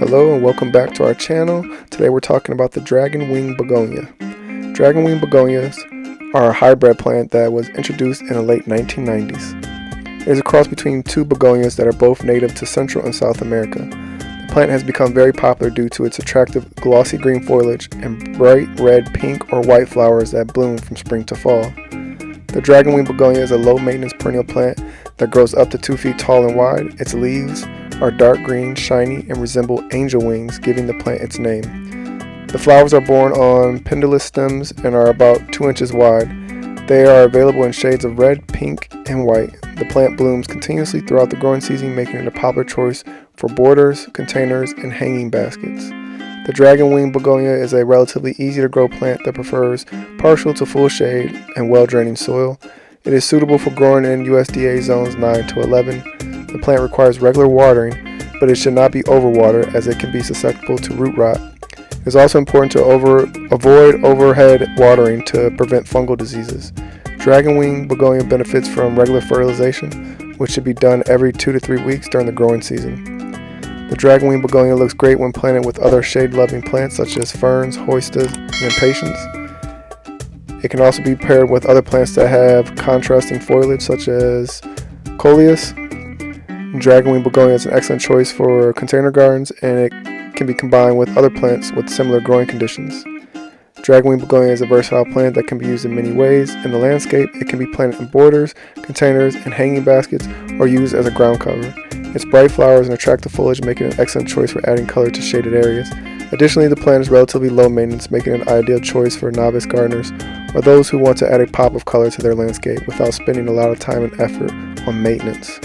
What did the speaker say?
Hello and welcome back to our channel. Today we're talking about the Dragon Wing Begonia. Dragon Wing Begonias are a hybrid plant that was introduced in the late 1990s. It is a cross between two begonias that are both native to Central and South America. The plant has become very popular due to its attractive glossy green foliage and bright red, pink, or white flowers that bloom from spring to fall. The Dragon Wing Begonia is a low-maintenance perennial plant that grows up to 2 feet tall and wide. Its leaves are dark green, shiny, and resemble angel wings, giving the plant its name. The flowers are borne on pendulous stems and are about 2 inches wide. They are available in shades of red, pink, and white. The plant blooms continuously throughout the growing season, making it a popular choice for borders, containers, and hanging baskets. The Dragon Wing Begonia is a relatively easy-to-grow plant that prefers partial to full shade and well-draining soil. It is suitable for growing in USDA zones 9 to 11. The plant requires regular watering, but it should not be overwatered as it can be susceptible to root rot. It is also important to avoid overhead watering to prevent fungal diseases. Dragon Wing Begonia benefits from regular fertilization, which should be done every 2 to 3 weeks during the growing season. The Dragon Wing Begonia looks great when planted with other shade-loving plants such as ferns, hoistas, and impatiens. It can also be paired with other plants that have contrasting foliage such as coleus. Dragon Wing Begonia is an excellent choice for container gardens, and it can be combined with other plants with similar growing conditions. Dragon Wing Begonia is a versatile plant that can be used in many ways. In the landscape, it can be planted in borders, containers, and hanging baskets, or used as a ground cover. Its bright flowers and attractive foliage make it an excellent choice for adding color to shaded areas. Additionally, the plant is relatively low maintenance, making it an ideal choice for novice gardeners or those who want to add a pop of color to their landscape without spending a lot of time and effort on maintenance.